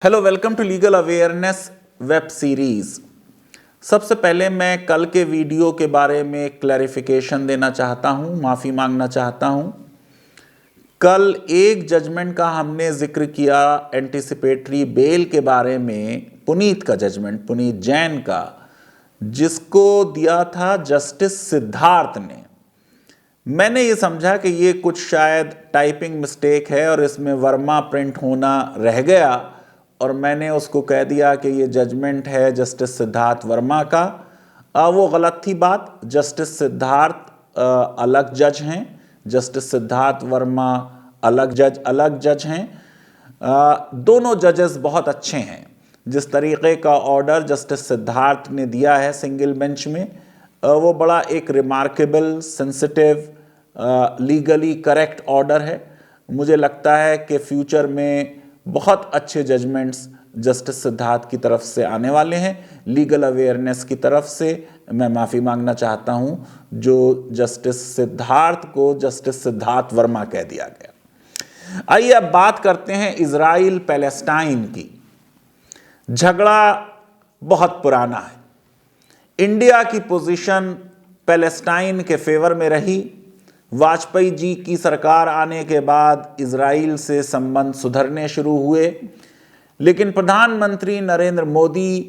Hello, welcome to legal awareness web series. सबसे पहले मैं कल के वीडियो के बारे में क्लैरिफिकेशन देना चाहता हूं, माफ़ी मांगना चाहता हूं। कल एक जजमेंट का हमने जिक्र किया एंटिसिपेटरी बेल के बारे में, पुनीत का जजमेंट, पुनीत जैन का, जिसको दिया था जस्टिस सिद्धार्थ ने। मैंने ये समझा कि ये कुछ शायद टाइपिंग मिस्टेक है और इसमें वर्मा प्रिंट होना रह गया, और मैंने उसको कह दिया कि ये जजमेंट है जस्टिस सिद्धार्थ वर्मा का। वो गलत थी बात। जस्टिस सिद्धार्थ अलग जज हैं, जस्टिस सिद्धार्थ वर्मा अलग जज हैं। दोनों जजेस बहुत अच्छे हैं। जिस तरीके का ऑर्डर जस्टिस सिद्धार्थ ने दिया है सिंगल बेंच में, वो बड़ा एक remarkable, sensitive, legally correct order है। मुझे लगता है कि फ्यूचर में बहुत अच्छे जजमेंट्स जस्टिस सिद्धार्थ की तरफ से आने वाले हैं। लीगल अवेयरनेस की तरफ से मैं माफ़ी मांगना चाहता हूं जो जस्टिस सिद्धार्थ को जस्टिस सिद्धार्थ वर्मा कह दिया गया। आइए अब बात करते हैं इजराइल पैलेस्टाइन की। झगड़ा बहुत पुराना है। इंडिया की पोजीशन पैलेस्टाइन के फेवर में रही। वाजपेयी जी की सरकार आने के बाद इजराइल से संबंध सुधरने शुरू हुए, लेकिन प्रधानमंत्री नरेंद्र मोदी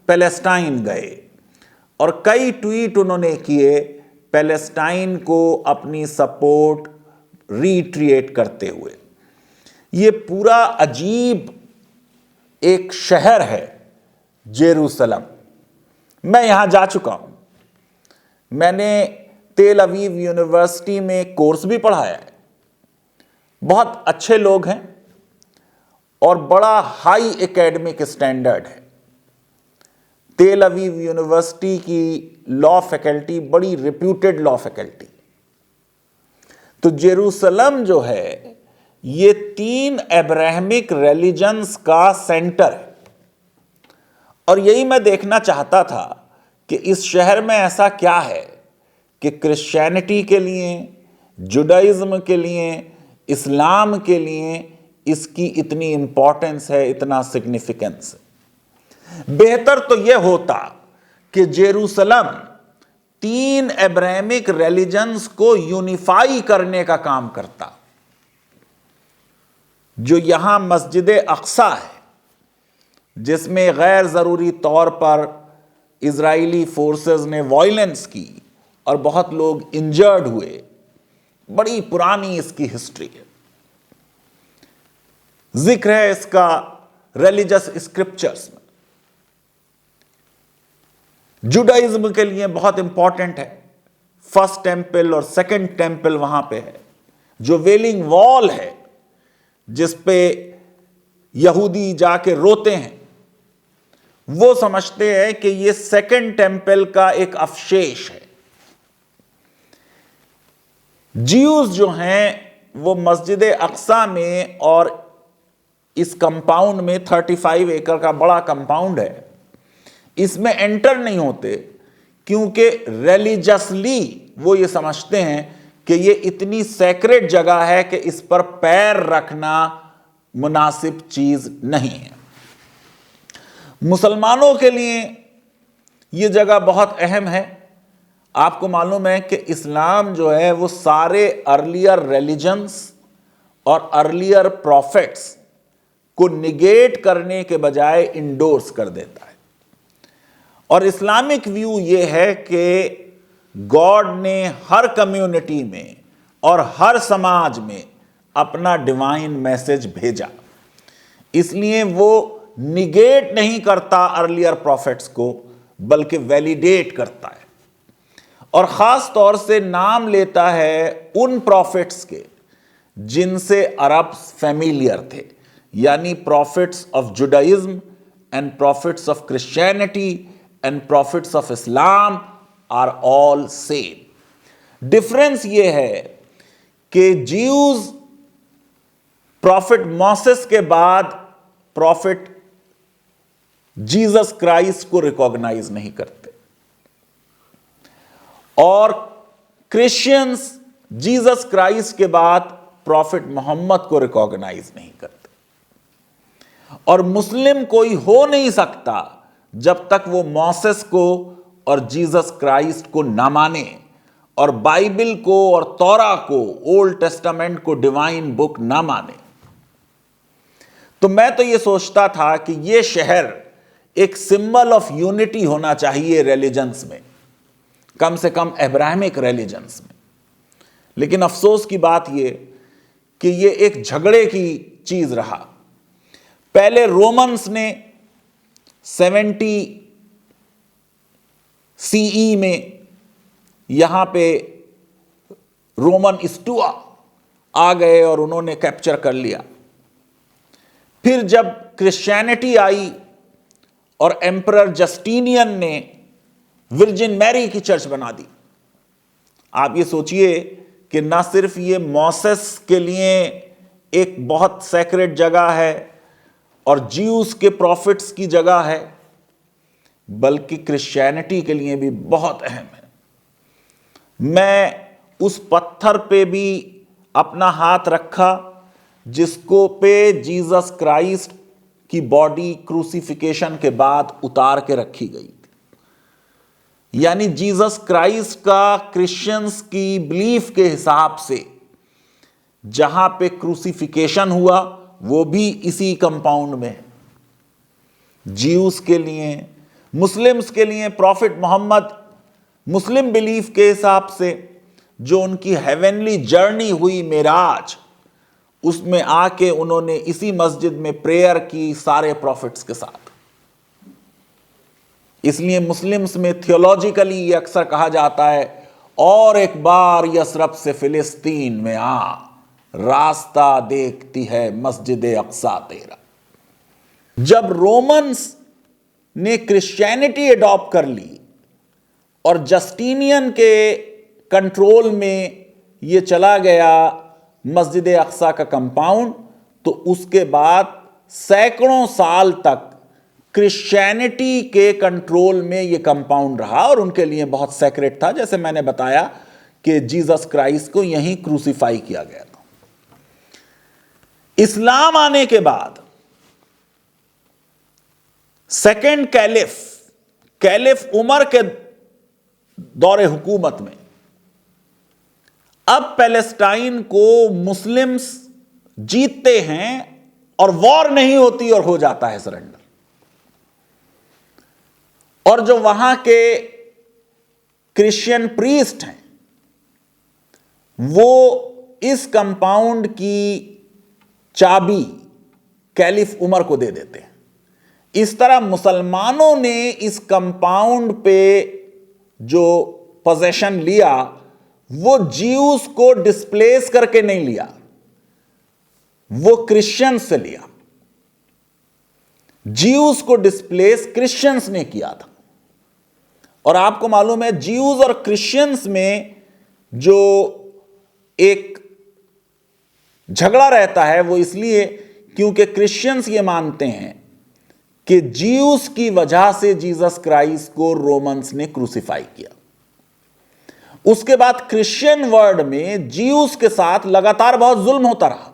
पैलेस्टाइन गए और कई ट्वीट उन्होंने किए पैलेस्टाइन को अपनी सपोर्ट रीट्रिएट करते हुए। ये पूरा अजीब एक शहर है जेरूसलम। मैं यहां जा चुका हूं। मैंने तेल अवीव यूनिवर्सिटी में कोर्स भी पढ़ाया है। बहुत अच्छे लोग हैं और बड़ा हाई एकेडमिक स्टैंडर्ड है। तेल अवीव यूनिवर्सिटी की लॉ फैकल्टी बड़ी रिप्यूटेड लॉ फैकल्टी। तो जेरूसलम जो है ये 3 अब्राहमिक रिलीजन्स का सेंटर है, और यही मैं देखना चाहता था कि इस शहर में ऐसा क्या है कि क्रिश्चियनिटी के लिए, जुडाइज्म के लिए, इस्लाम के लिए इसकी इतनी इंपॉर्टेंस है, इतना सिग्निफिकेंस है। बेहतर तो यह होता कि जेरूसलम 3 अब्राहमिक रिलीजन्स को यूनिफाई करने का काम करता। जो यहां मस्जिद अक्सा है, जिसमें गैर जरूरी तौर पर इजरायली फोर्सेस ने वायलेंस की और बहुत लोग इंजर्ड हुए, बड़ी पुरानी इसकी हिस्ट्री है। जिक्र है इसका रिलीजियस स्क्रिप्चर्स में। जुडाइज्म के लिए बहुत इंपॉर्टेंट है। फर्स्ट टेंपल और सेकंड टेंपल वहां पे है। जो वेलिंग वॉल है जिस पे यहूदी जाके रोते हैं, वो समझते हैं कि ये सेकंड टेंपल का एक अवशेष है। जियूज जो हैं वो मस्जिद अक्सा में और इस कंपाउंड में 35 एकड़ का बड़ा कंपाउंड है, इसमें एंटर नहीं होते, क्योंकि रिलीजियसली वो ये समझते हैं कि ये इतनी सैक्रेड जगह है कि इस पर पैर रखना मुनासिब चीज नहीं है। मुसलमानों के लिए ये जगह बहुत अहम है। आपको मालूम है कि इस्लाम जो है वो सारे अर्लियर रिलीजन्स और अर्लियर प्रॉफिट्स को निगेट करने के बजाय इंडोर्स कर देता है। और इस्लामिक व्यू ये है कि गॉड ने हर कम्युनिटी में और हर समाज में अपना डिवाइन मैसेज भेजा, इसलिए वो निगेट नहीं करता अर्लियर प्रॉफिट्स को, बल्कि वैलिडेट करता है। और ख़ास तौर से नाम लेता है उन प्रॉफिट्स के जिनसे अरब फैमिलियर थे, यानी prophets of Judaism and prophets of Christianity and prophets of Islam are all same. Difference ये है कि ज्यूज प्रॉफिट मोसेस के बाद प्रॉफिट जीसस क्राइस्ट को रिकॉग्नाइज नहीं करते, और क्रिश्चियंस जीसस क्राइस्ट के बाद प्रॉफिट मोहम्मद को रिकॉग्नाइज नहीं करते। और मुस्लिम कोई हो नहीं सकता जब तक वो मोसेस को और जीसस क्राइस्ट को ना माने और बाइबल को और तौरा को, ओल्ड टेस्टामेंट को डिवाइन बुक ना माने। तो मैं तो ये सोचता था कि ये शहर एक सिंबल ऑफ यूनिटी होना चाहिए रिलीजन्स में, कम से कम अब्राहमिक रिलीजन्स में। लेकिन अफसोस की बात ये कि ये एक झगड़े की चीज रहा। पहले रोमन्स ने 70 सीई में यहां पे रोमन स्टुआ आ गए और उन्होंने कैप्चर कर लिया। फिर जब क्रिश्चियनिटी आई और एम्परर जस्टिनियन ने वर्जिन मैरी की चर्च बना दी। आप ये सोचिए कि ना सिर्फ ये मोसेस के लिए एक बहुत सैक्रेड जगह है और ज्यूस के प्रॉफिट्स की जगह है, बल्कि क्रिश्चियनिटी के लिए भी बहुत अहम है। मैं उस पत्थर पे भी अपना हाथ रखा जिसको पे जीसस क्राइस्ट की बॉडी क्रूसिफिकेशन के बाद उतार के रखी गई थी। यानी जीसस क्राइस्ट का क्रिश्चियंस की बिलीफ के हिसाब से जहां पे क्रूसिफिकेशन हुआ वो भी इसी कंपाउंड में है। ज्यूस के लिए, मुस्लिम्स के लिए प्रॉफिट मोहम्मद मुस्लिम बिलीफ के हिसाब से जो उनकी हेवनली जर्नी हुई मेराज, उसमें आके उन्होंने इसी मस्जिद में प्रेयर की सारे प्रॉफिट्स के साथ। इसलिए मुस्लिम्स में थियोलॉजिकली ये अक्सर कहा जाता है, और एक बार यसरब से फिलिस्तीन में आ, रास्ता देखती है मस्जिद अक्सा तेरा। जब रोमन्स ने क्रिश्चियनिटी अडॉप्ट कर ली और जस्टिनियन के कंट्रोल में ये चला गया मस्जिद अक्सा का कंपाउंड, तो उसके बाद सैकड़ों साल तक क्रिश्चियनिटी के कंट्रोल में ये कंपाउंड रहा और उनके लिए बहुत सेक्रेट था। जैसे मैंने बताया कि जीसस क्राइस्ट को यहीं क्रूसीफाई किया गया था। इस्लाम आने के बाद सेकेंड कैलिफ उमर के दौरे हुकूमत में अब पैलेस्टाइन को मुस्लिम्स जीतते हैं और वॉर नहीं होती और हो जाता है सरेंडर। और जो वहां के क्रिश्चियन प्रीस्ट हैं वो इस कंपाउंड की चाबी कैलिफ उमर को दे देते हैं। इस तरह मुसलमानों ने इस कंपाउंड पे जो पोजेशन लिया वो ज्यूस को डिस्प्लेस करके नहीं लिया, वो क्रिश्चियंस से लिया। ज्यूस को डिस्प्लेस क्रिश्चियंस ने किया था। और आपको मालूम है ज्यूस और क्रिश्चियंस में जो एक झगड़ा रहता है वो इसलिए क्योंकि क्रिश्चियंस ये मानते हैं कि ज्यूस की वजह से जीसस क्राइस्ट को रोमन्स ने क्रूसीफाई किया। उसके बाद क्रिश्चियन वर्ल्ड में ज्यूस के साथ लगातार बहुत जुल्म होता रहा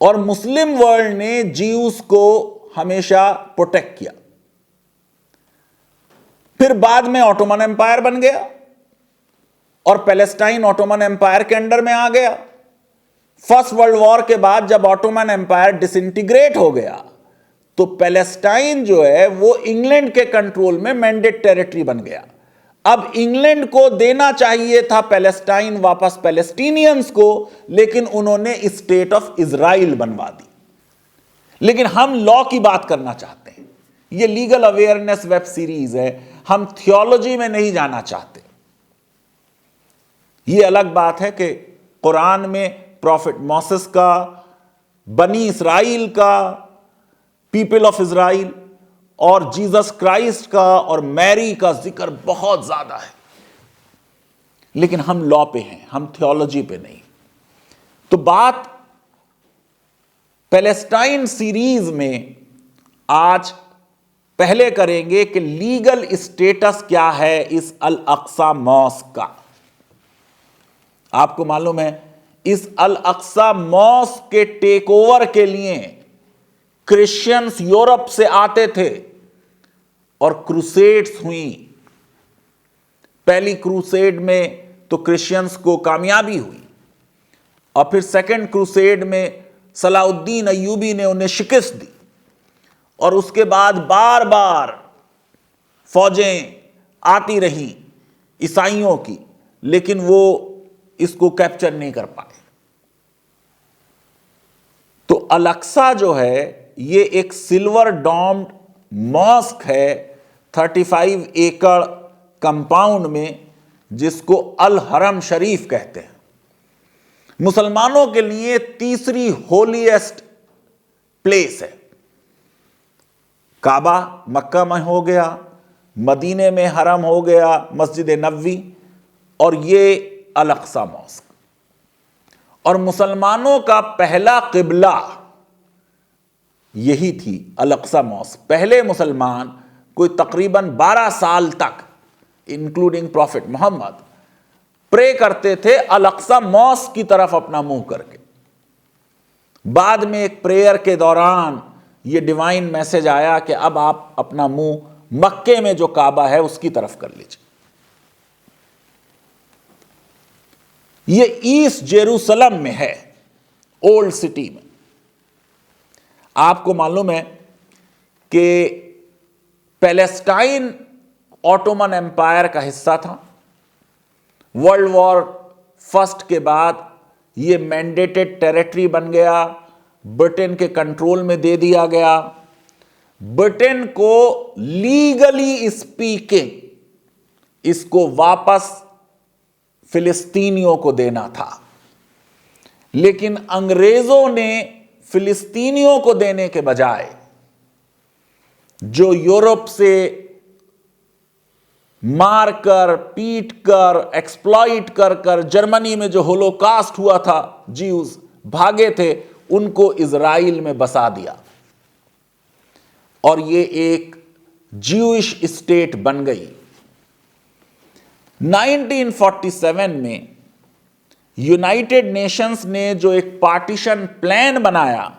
और मुस्लिम वर्ल्ड ने ज्यूस को हमेशा प्रोटेक्ट किया। फिर बाद में ऑटोमन एम्पायर बन गया और पैलेस्टाइन ऑटोमन एम्पायर के अंडर में आ गया। फर्स्ट वर्ल्ड वॉर के बाद जब ऑटोमन एम्पायर डिसइंटीग्रेट हो गया तो पैलेस्टाइन जो है वो इंग्लैंड के कंट्रोल में मैंडेट टेरिटरी बन गया। अब इंग्लैंड को देना चाहिए था पैलेस्टाइन वापस पैलेस्टीनियंस को, लेकिन उन्होंने स्टेट ऑफ इजराइल बनवा दी। लेकिन हम लॉ की बात करना चाहते हैं। ये लीगल अवेयरनेस वेब सीरीज है, हम थियोलॉजी में नहीं जाना चाहते। ये अलग बात है कि कुरान में प्रॉफिट मोसेस का, बनी इसराइल का, पीपल ऑफ इजराइल और जीसस क्राइस्ट का और मैरी का जिक्र बहुत ज्यादा है, लेकिन हम लॉ पे हैं, हम थियोलॉजी पे नहीं। तो बात पैलेस्टाइन सीरीज में आज पहले करेंगे कि लीगल स्टेटस क्या है इस अल अक्सा मॉस्क का। आपको मालूम है इस अल अक्सा मॉस्क के टेक ओवर के लिए क्रिश्चियंस यूरोप से आते थे और क्रूसेड्स हुई। पहली क्रूसेड में तो क्रिश्चियंस को कामयाबी हुई और फिर सेकंड क्रूसेड में सलाउद्दीन अय्यूबी ने उन्हें शिकस्त दी और उसके बाद बार बार फौजें आती रहीं ईसाइयों की, लेकिन वो इसको कैप्चर नहीं कर पाए। तो अल-अक्सा जो है ये एक सिल्वर डॉम्ड मॉस्क है 35 एकड़ कंपाउंड में, जिसको अल हरम शरीफ कहते हैं। मुसलमानों के लिए तीसरी होलीएस्ट प्लेस है। काबा मक्का में हो गया, मदीने में हरम हो गया, मस्जिद नबवी, और ये अल-अक्सा मॉस्क। और मुसलमानों का पहला किबला यही थी, अल-अक्सा मॉस्क। पहले मुसलमान कोई तकरीबन 12 साल तक इंक्लूडिंग प्रॉफिट मोहम्मद प्रे करते थे अल-अक्सा मॉस्क की तरफ अपना मुंह करके। बाद में एक प्रेयर के दौरान यह डिवाइन मैसेज आया कि अब आप अपना मुंह मक्के में जो काबा है उसकी तरफ कर लीजिए। यह ईस्ट जेरूसलम में है, ओल्ड सिटी में। आपको मालूम है कि पैलेस्टाइन ऑटोमन एम्पायर का हिस्सा था। वर्ल्ड वॉर फर्स्ट के बाद यह मैंडेटेड टेरिटरी बन गया, ब्रिटेन के कंट्रोल में दे दिया गया। ब्रिटेन को लीगली स्पीकिंग इसको वापस फिलिस्तीनियों को देना था, लेकिन अंग्रेजों ने फिलिस्तीनियों को देने के बजाय जो यूरोप से मारकर, पीटकर, एक्सप्लॉइट कर कर जर्मनी में जो होलोकास्ट हुआ था, ज्यूज भागे थे, उनको इजराइल में बसा दिया और ये एक ज्यूइश स्टेट बन गई। 1947 में यूनाइटेड नेशंस ने जो एक पार्टीशन प्लान बनाया,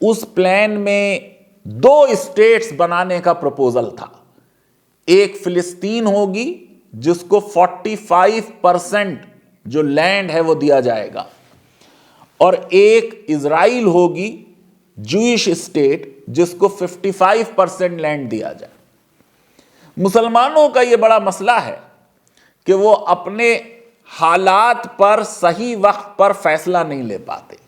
उस प्लान में 2 स्टेट्स बनाने का प्रपोजल था। एक फिलिस्तीन होगी जिसको 45% जो लैंड है वो दिया जाएगा, और एक इजराइल होगी ज्यूइश स्टेट जिसको 55% लैंड दिया जाए। मुसलमानों का यह बड़ा मसला है कि वो अपने हालात पर सही वक्त पर फैसला नहीं ले पाते।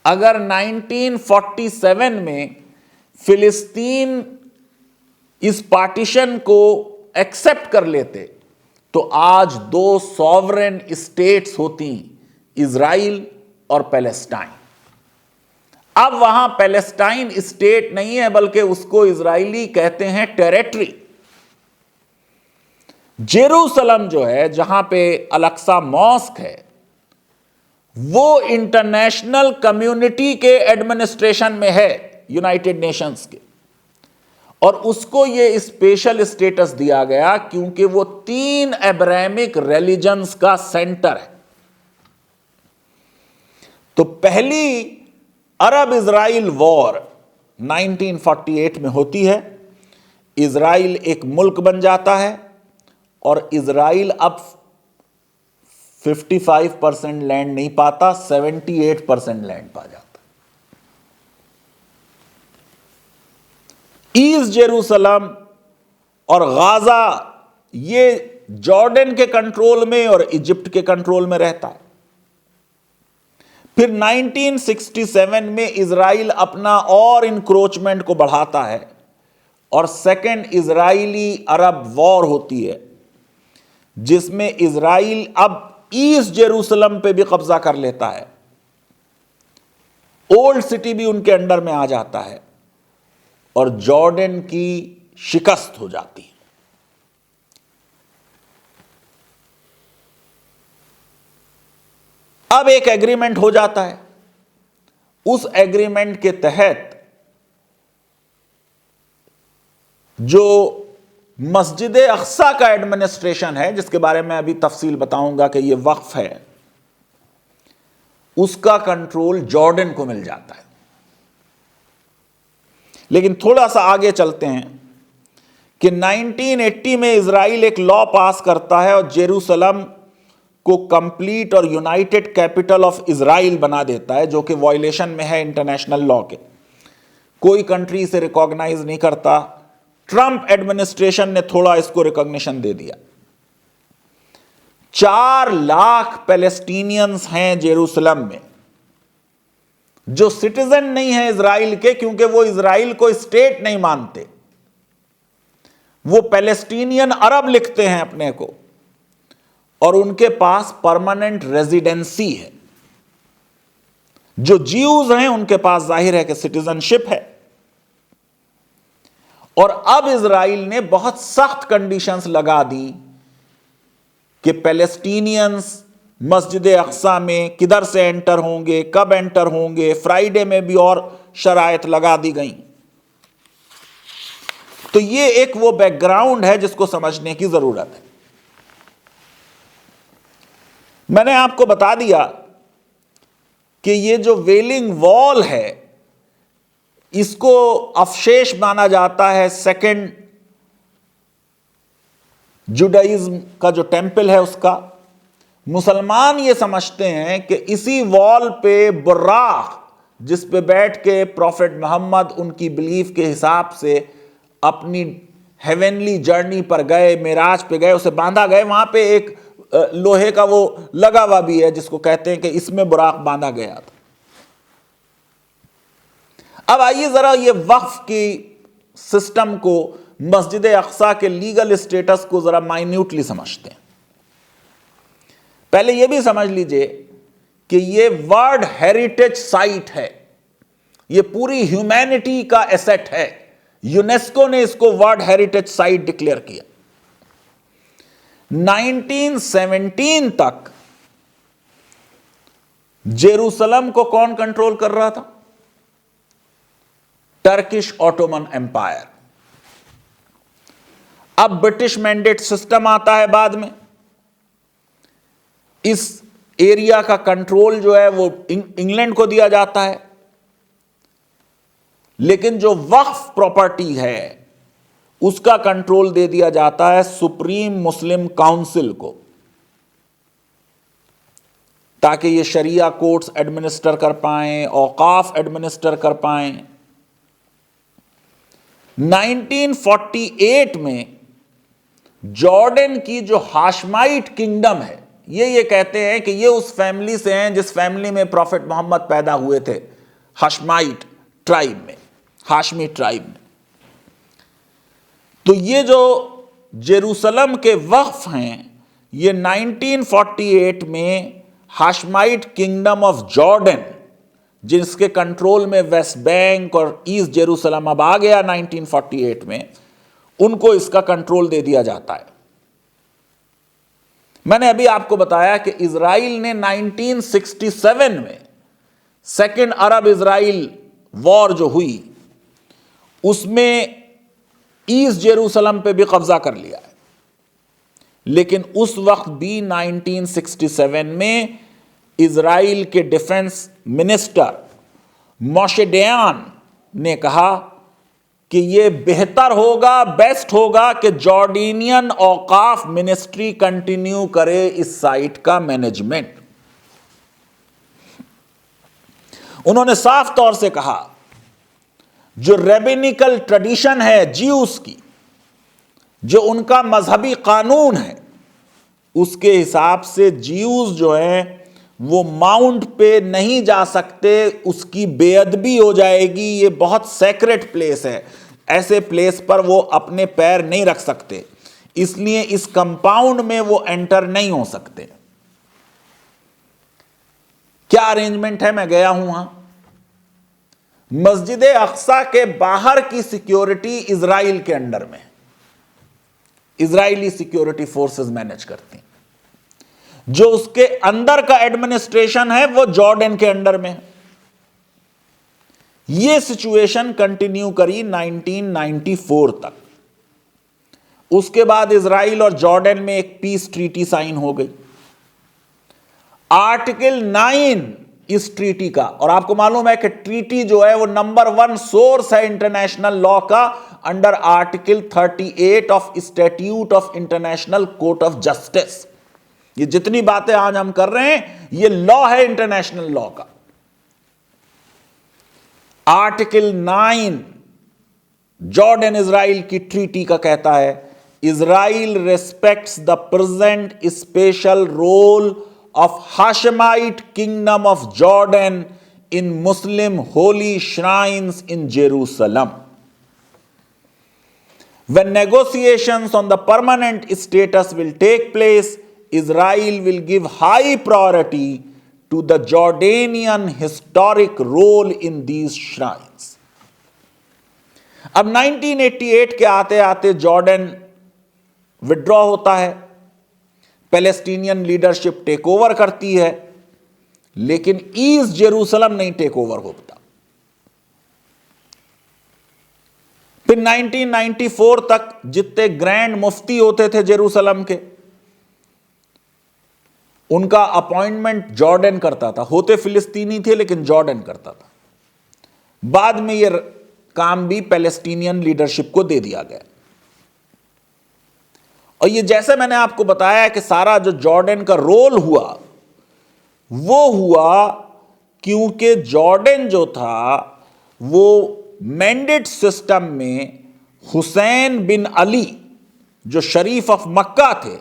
अगर 1947 में फिलिस्तीन इस पार्टीशन को एक्सेप्ट कर लेते तो आज 2 सॉवरेन स्टेट्स होती, इजराइल और पैलेस्टाइन। अब वहां पैलेस्टाइन स्टेट नहीं है, बल्कि उसको इजरायली कहते हैं टेरिटरी। जेरूसलम जो है, जहां पे अल-अक्सा मॉस्क है, वो इंटरनेशनल कम्युनिटी के एडमिनिस्ट्रेशन में है, यूनाइटेड नेशंस के, और उसको ये स्पेशल स्टेटस दिया गया क्योंकि वो 3 अब्राहमिक रिलीजन्स का सेंटर है। तो पहली अरब इजराइल वॉर 1948 में होती है। इजराइल एक मुल्क बन जाता है और इजराइल अब 55% लैंड नहीं पाता, 78% लैंड पा जाता। ईस्ट जेरूसलम और गाजा ये जॉर्डन के कंट्रोल में और इजिप्ट के कंट्रोल में रहता है। फिर 1967 में इजराइल अपना और इंक्रोचमेंट को बढ़ाता है और सेकेंड इजराइली अरब वॉर होती है, जिसमें इजराइल अब ईस्ट जेरूसलम पे भी कब्जा कर लेता है। ओल्ड सिटी भी उनके अंडर में आ जाता है और जॉर्डन की शिकस्त हो जाती है। अब एक एग्रीमेंट हो जाता है। उस एग्रीमेंट के तहत जो मस्जिद अक्सा का एडमिनिस्ट्रेशन है, जिसके बारे में अभी तफसील बताऊंगा कि यह वक्फ है, उसका कंट्रोल जॉर्डन को मिल जाता है। लेकिन थोड़ा सा आगे चलते हैं कि 1980 में इजराइल एक लॉ पास करता है और जेरूसलम को कंप्लीट और यूनाइटेड कैपिटल ऑफ इजराइल बना देता है, जो कि वायलेशन में है इंटरनेशनल लॉ के। कोई कंट्री इसे रिकॉग्नाइज नहीं करता। ट्रंप एडमिनिस्ट्रेशन ने थोड़ा इसको रिकॉग्निशन दे दिया। 4 लाख पैलेस्टीनियंस हैं जेरूसलम में जो सिटीजन नहीं है इजराइल के, क्योंकि वो इजराइल को स्टेट नहीं मानते। वो पैलेस्टीनियन अरब लिखते हैं अपने को, और उनके पास परमानेंट रेजिडेंसी है। जो ज्यूज हैं उनके पास जाहिर है कि सिटीजनशिप है। और अब इजराइल ने बहुत सख्त कंडीशंस लगा दी कि पैलेस्टीनियंस मस्जिद अक्सा में किधर से एंटर होंगे, कब एंटर होंगे। फ्राइडे में भी और शराइत लगा दी गई। तो ये एक वो बैकग्राउंड है जिसको समझने की जरूरत है। मैंने आपको बता दिया कि ये जो वेलिंग वॉल है इसको अवशेष माना जाता है सेकंड जुडाइज्म का जो टेंपल है उसका। मुसलमान ये समझते हैं कि इसी वॉल पे बुर्राक, जिस पे बैठ के प्रॉफेट मोहम्मद उनकी बिलीफ के हिसाब से अपनी हेवनली जर्नी पर गए, मेराज पे गए, उसे बांधा गए। वहां पे एक लोहे का वो लगा हुआ भी है जिसको कहते हैं कि इसमें बुराक बांधा गया था। अब आइए जरा ये वक्फ की सिस्टम को, मस्जिद अक्सा के लीगल स्टेटस को जरा माइन्यूटली समझते हैं। पहले यह भी समझ लीजिए कि यह वर्ल्ड हेरिटेज साइट है, यह पूरी ह्यूमैनिटी का एसेट है। यूनेस्को ने इसको वर्ल्ड हेरिटेज साइट डिक्लेयर किया। 1917 तक जेरूसलम को कौन कंट्रोल कर रहा था? Turkish Ottoman empire. अब ब्रिटिश मैंडेट सिस्टम आता है बाद में। इस एरिया का कंट्रोल जो है वो इंग्लैंड को दिया जाता है, लेकिन जो वक्फ प्रॉपर्टी है उसका कंट्रोल दे दिया जाता है सुप्रीम मुस्लिम काउंसिल को, ताकि ये शरिया कोर्ट्स एडमिनिस्टर कर पाएं, औकाफ एडमिनिस्टर कर पाएं। 1948 में जॉर्डन की जो हाशमाइट किंगडम है, ये कहते हैं कि ये उस फैमिली से हैं जिस फैमिली में प्रॉफेट मोहम्मद पैदा हुए थे, हाशमाइट ट्राइब में, हाशमी ट्राइब में। तो ये जो जेरूसलम के वक्फ हैं, ये 1948 में हाशमाइट किंगडम ऑफ जॉर्डन, जिसके कंट्रोल में वेस्ट बैंक और ईस्ट जेरूसलम अब आ गया 1948 में, उनको इसका कंट्रोल दे दिया जाता है। मैंने अभी आपको बताया कि इजराइल ने 1967 में सेकेंड अरब इजराइल वॉर जो हुई उसमें ईस्ट जेरूसलम पे भी कब्जा कर लिया है। लेकिन उस वक्त भी 1967 में इजराइल के डिफेंस मिनिस्टर मोशे डेयान ने कहा कि यह बेहतर होगा, बेस्ट होगा कि जॉर्डनियन औकाफ मिनिस्ट्री कंटिन्यू करे इस साइट का मैनेजमेंट। उन्होंने साफ तौर से कहा जो रेबिनिकल ट्रेडिशन है ज्यूस की, जो उनका मजहबी कानून है, उसके हिसाब से ज्यूस जो हैं वो माउंट पे नहीं जा सकते, उसकी बेअदबी हो जाएगी। ये बहुत सेक्रेट प्लेस है, ऐसे प्लेस पर वो अपने पैर नहीं रख सकते, इसलिए इस कंपाउंड में वो एंटर नहीं हो सकते। क्या अरेंजमेंट है? मैं गया हूं वहां। मस्जिद अक्सा के बाहर की सिक्योरिटी इजराइल के अंडर में, इजरायली सिक्योरिटी फोर्सेस मैनेज करती हैं। जो उसके अंदर का एडमिनिस्ट्रेशन है वो जॉर्डन के अंडर में है। यह सिचुएशन कंटिन्यू करी 1994 तक। उसके बाद इजराइल और जॉर्डन में एक पीस ट्रीटी साइन हो गई। आर्टिकल 9 इस ट्रीटी का। और आपको मालूम है कि ट्रीटी जो है वो नंबर 1 सोर्स है इंटरनेशनल लॉ का under article 38 of statute of international court of justice. ये जितनी बातें आज हम कर रहे हैं ये लॉ है इंटरनेशनल लॉ का। आर्टिकल 9 जॉर्डन इजराइल की ट्रीटी का कहता है, Israel respects the present special role of Hashemite kingdom of Jordan in Muslim holy shrines in Jerusalem. When negotiations on the permanent status will take place, Israel will give high priority to the Jordanian historic role in these shrines. अब 1988 के आते आते Jordan withdraw होता है, Palestinian leadership take over करती है, लेकिन east Jerusalem नहीं टेक ओवर होता। फिर 1994 तक जितने ग्रैंड मुफ्ती होते थे जेरूसलम के, उनका अपॉइंटमेंट जॉर्डन करता था। होते फिलिस्तीनी थे लेकिन जॉर्डन करता था। बाद में यह काम भी पैलेस्टीनियन लीडरशिप को दे दिया गया। और ये जैसे मैंने आपको बताया कि सारा जो जॉर्डन का रोल हुआ वो हुआ क्योंकि जॉर्डन जो था वो मैंडेट सिस्टम में हुसैन बिन अली जो शरीफ ऑफ मक्का थे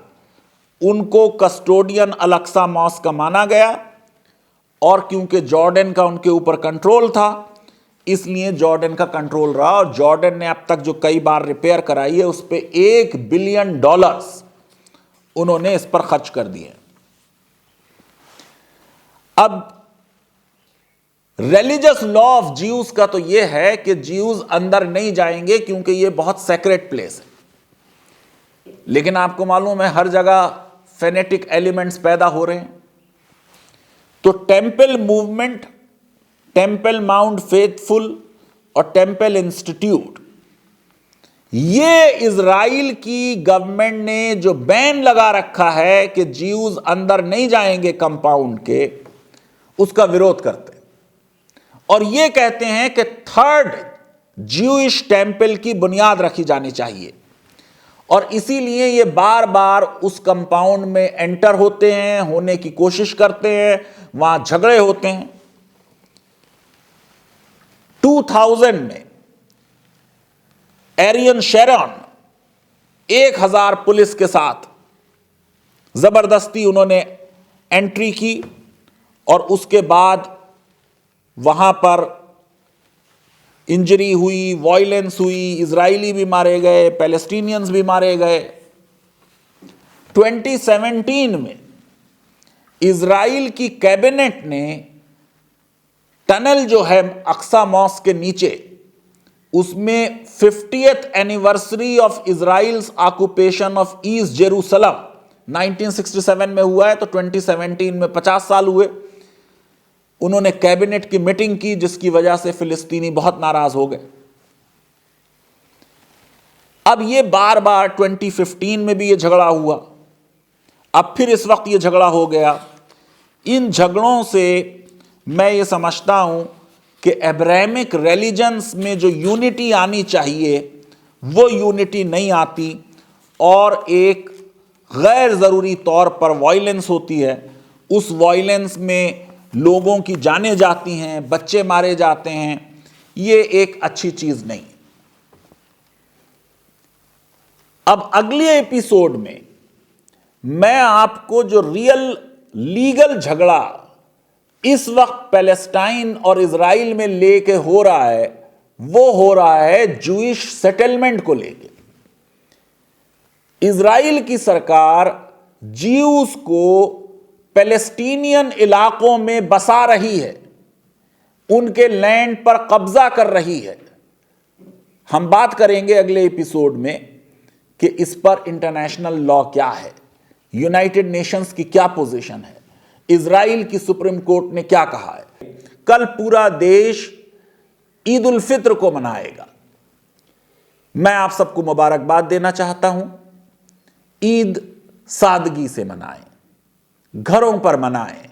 उनको कस्टोडियन अल-अक्सा मॉस्क का माना गया, और क्योंकि जॉर्डन का उनके ऊपर कंट्रोल था इसलिए जॉर्डन का कंट्रोल रहा। और जॉर्डन ने अब तक जो कई बार रिपेयर कराई है उस पर $1 बिलियन उन्होंने इस पर खर्च कर दिए। अब रिलीजियस लॉ ऑफ ज्यूज का तो यह है कि ज्यूज अंदर नहीं जाएंगे क्योंकि यह बहुत सेक्रेट प्लेस है, लेकिन आपको मालूम है हर जगह फेनेटिक एलिमेंट्स पैदा हो रहे हैं। तो temple movement, temple mount faithful और टेंपल इंस्टीट्यूट, ये इजराइल की गवर्नमेंट ने जो बैन लगा रखा है कि ज्यूज अंदर नहीं जाएंगे कंपाउंड के, उसका विरोध करते हैं और ये कहते हैं कि 3rd ज्यूइश टेंपल की बुनियाद रखी जानी चाहिए। और इसीलिए ये बार बार उस कंपाउंड में एंटर होते हैं, होने की कोशिश करते हैं, वहां झगड़े होते हैं। 2000 में एरियन शेरन 1000 पुलिस के साथ जबरदस्ती उन्होंने एंट्री की और उसके बाद वहां पर इंजरी हुई, वायलेंस हुई, इजरायली भी मारे गए, पैलेस्टीनियंस भी मारे गए। 2017 में इजराइल की कैबिनेट ने टनल जो है अक्सा मॉस्क के नीचे, उसमें 50th anniversary of Israel's occupation of east Jerusalem 1967 में हुआ है, तो 2017 में 50 साल हुए। उन्होंने कैबिनेट की मीटिंग की जिसकी वजह से फिलिस्तीनी बहुत नाराज हो गए। अब ये बार बार 2015 में भी ये झगड़ा हुआ, अब फिर इस वक्त ये झगड़ा हो गया। इन झगड़ों से मैं ये समझता हूं कि अब्राहमिक रिलीजन्स में जो यूनिटी आनी चाहिए वो यूनिटी नहीं आती और एक गैर ज़रूरी तौर पर वायलेंस होती है। उस वायलेंस में लोगों की जानें जाती हैं, बच्चे मारे जाते हैं, ये एक अच्छी चीज़ नहीं। अब अगले एपिसोड में मैं आपको जो रियल लीगल झगड़ा इस वक्त पैलेस्टाइन और इजराइल में लेके हो रहा है वो हो रहा है जूइश सेटलमेंट को लेके। इजराइल की सरकार ज्यूज को पैलेस्टीनियन इलाकों में बसा रही है, उनके लैंड पर कब्जा कर रही है। हम बात करेंगे अगले एपिसोड में कि इस पर इंटरनेशनल लॉ क्या है, यूनाइटेड नेशंस की क्या पोजीशन है, इजराइल की सुप्रीम कोर्ट ने क्या कहा है। कल पूरा देश ईद उल फित्र को मनाएगा। मैं आप सबको मुबारकबाद देना चाहता हूं। ईद सादगी से मनाएं, घरों पर मनाएं,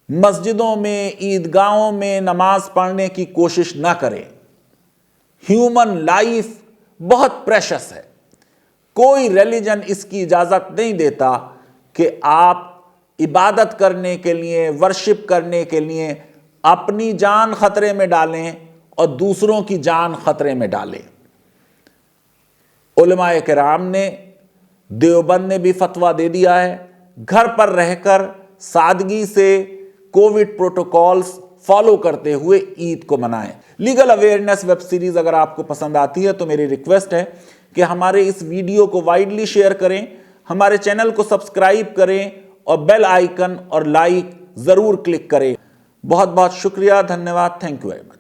मस्जिदों में, ईदगाहों में नमाज पढ़ने की कोशिश ना करें। ह्यूमन लाइफ बहुत प्रेशस है। कोई रिलीजन इसकी इजाजत नहीं देता कि आप इबादत करने के लिए, वर्शिप करने के लिए अपनी जान खतरे में डालें और दूसरों की जान खतरे में डालें। उलमाए किराम ने, देवबंद ने भी फतवा दे दिया है, घर पर रहकर सादगी से कोविड प्रोटोकॉल्स फॉलो करते हुए ईद को मनाएं। लीगल अवेयरनेस वेब सीरीज अगर आपको पसंद आती है तो मेरी रिक्वेस्ट है कि हमारे इस वीडियो को वाइडली शेयर करें, हमारे चैनल को सब्सक्राइब करें और बेल आइकन और लाइक जरूर क्लिक करें। बहुत बहुत शुक्रिया, धन्यवाद, थैंक यू वेरी मच।